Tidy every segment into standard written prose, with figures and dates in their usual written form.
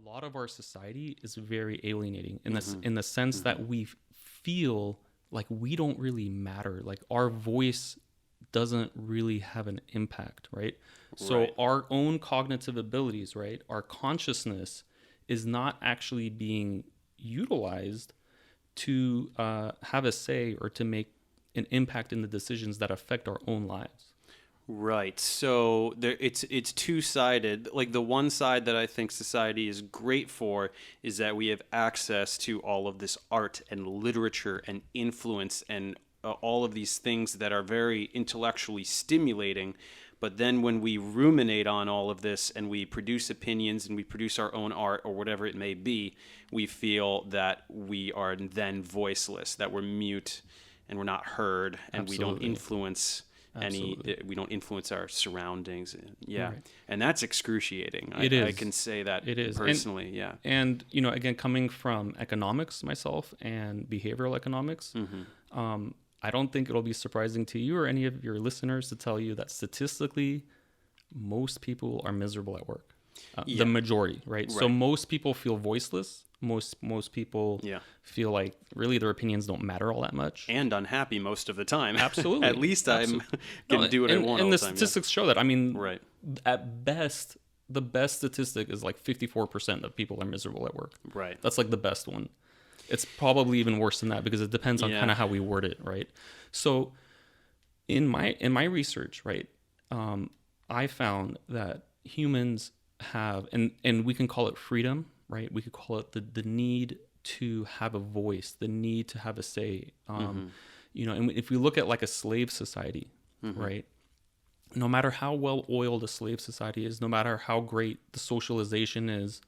lot of our society is very alienating in this, Mm-hmm. in the sense Mm-hmm. that we feel like we don't really matter. Like our voice doesn't really have an impact, right? So Right. our own cognitive abilities, right? Our consciousness is not actually being utilized to have a say or to make an impact in the decisions that affect our own lives. Right. So it's two-sided. Like the one side that I think society is great for is that we have access to all of this art and literature and influence and all of these things that are very intellectually stimulating. But then when we ruminate on all of this and we produce opinions and we produce our own art or whatever it may be, we feel that we are then voiceless, that we're mute and we're not heard, and we don't Absolutely. influence Absolutely. we don't influence our surroundings. Yeah. Right. And that's excruciating. It I is. can say that It is. personally. Yeah. And, again, coming from economics myself and behavioral economics, I don't think it'll be surprising to you or any of your listeners to tell you that statistically, most people are miserable at work. Yeah. The majority, right? So Right. most people feel voiceless. Most people Yeah. feel like really their opinions don't matter all that much. And unhappy most of the time. Absolutely. At least I can do what I want all and the the time. statistics show that. I mean, Right. at best, the best statistic is like 54% of people are miserable at work. Right. That's like the best one. It's probably even worse than that because it depends on Yeah. kind of how we word it, right? So in my research, right, I found that humans have, and we can call it freedom, right? We could call it the need to have a voice, the need to have a say. And if we look at like a slave society, right? No matter how well oiled a slave society is, no matter how great the socialization is,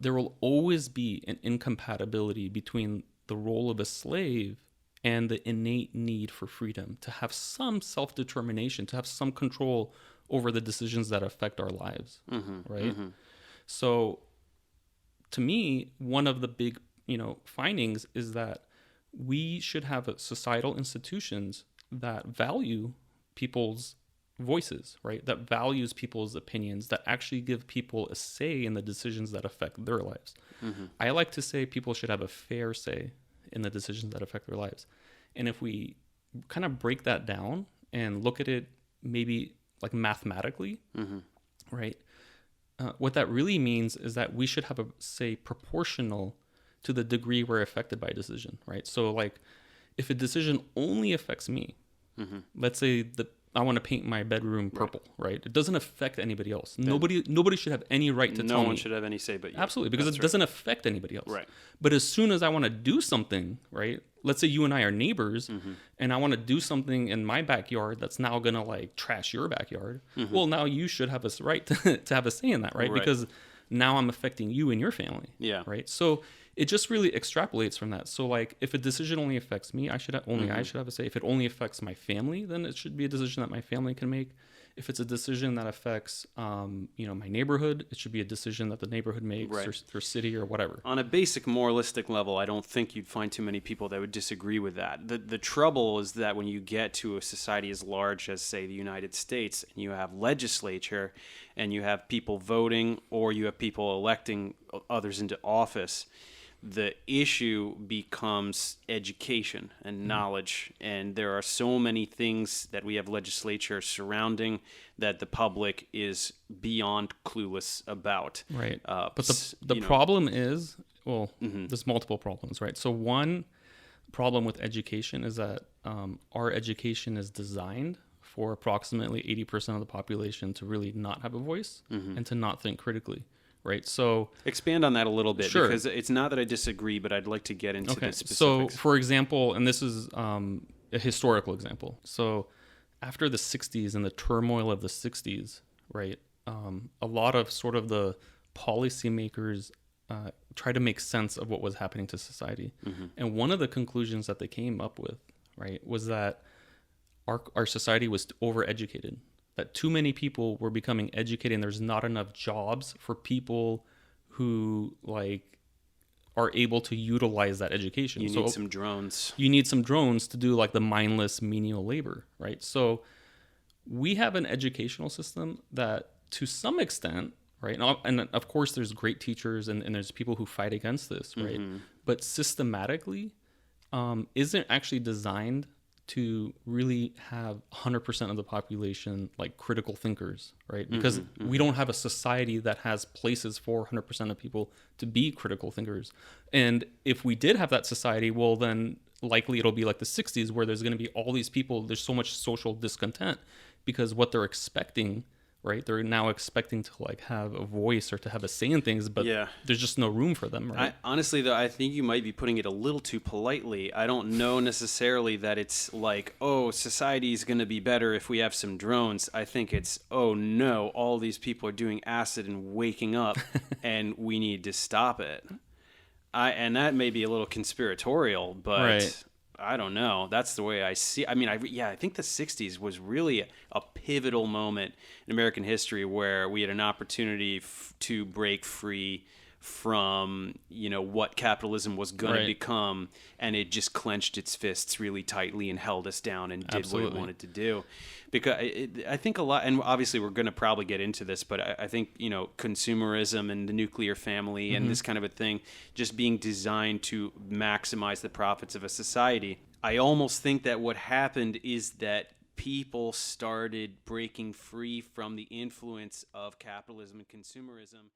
there will always be an incompatibility between the role of a slave and the innate need for freedom, to have some self-determination, to have some control over the decisions that affect our lives, right? So to me, one of the big, findings is that we should have societal institutions that value people's voices, right? That values people's opinions, that actually give people a say in the decisions that affect their lives. I like to say people should have a fair say in the decisions that affect their lives. And if we kind of break that down and look at it maybe like mathematically, right? What that really means is that we should have a say proportional to the degree we're affected by a decision, right? So like if a decision only affects me, let's say I want to paint my bedroom purple, right? It doesn't affect anybody else. Nobody should have any right to tell me. No one should have any say but you. Absolutely, because That's it doesn't affect anybody else. Right. But as soon as I want to do something, right? Let's say you and I are neighbors, and I want to do something in my backyard that's now gonna like trash your backyard. Well, now you should have a right to have a say in that, right? Right. Because now I'm affecting you and your family. Yeah. Right. So it just really extrapolates from that. So like if a decision only affects me, I should have a say. If it only affects my family, then it should be a decision that my family can make. If it's a decision that affects my neighborhood, it should be a decision that the neighborhood makes, Right. or city or whatever. On a basic moralistic level, I don't think you'd find too many people that would disagree with that. The trouble is that when you get to a society as large as, say, the United States, and you have legislature, and you have people voting, or you have people electing others into office, the issue becomes education and knowledge. And there are so many things that we have legislature surrounding that the public is beyond clueless about. Right. But the problem is, there's multiple problems, right? So one problem with education is that our education is designed for approximately 80% of the population to really not have a voice and to not think critically. Right. So expand on that a little bit, Sure. because it's not that I disagree, but I'd like to get into the So, specifics. for example, and this is a historical example. So after the 60s and the turmoil of the 60s, right, a lot of sort of the policymakers tried to make sense of what was happening to society. And one of the conclusions that they came up with, right, was that our society was overeducated. That too many people were becoming educated and there's not enough jobs for people who like are able to utilize that education. You need some drones. You need some drones to do like the mindless menial labor, right? So we have an educational system that to some extent, right? And of course, there's great teachers and there's people who fight against this, right? But systematically, isn't actually designed to really have 100% of the population like critical thinkers, right? Because we don't have a society that has places for 100% of people to be critical thinkers. And if we did have that society, well, then likely it'll be like the 60s where there's going to be all these people, there's so much social discontent because what they're expecting, right? They're now expecting to like have a voice or to have a say in things, but there's just no room for them, right? Honestly, though, I think you might be putting it a little too politely. I don't know necessarily that it's like, oh, society's going to be better if we have some drones. I think it's, oh no, all these people are doing acid and waking up, and we need to stop it. And that may be a little conspiratorial, but Right. I don't know. That's the way I see. I mean, I think the '60s was really a pivotal moment in American history where we had an opportunity to break free from what capitalism was going to Right. become, and it just clenched its fists really tightly and held us down and did what Absolutely. it wanted to do. Because I think a lot, and obviously we're going to probably get into this, but I think consumerism and the nuclear family and this kind of a thing just being designed to maximize the profits of a society. I almost think that what happened is that people started breaking free from the influence of capitalism and consumerism.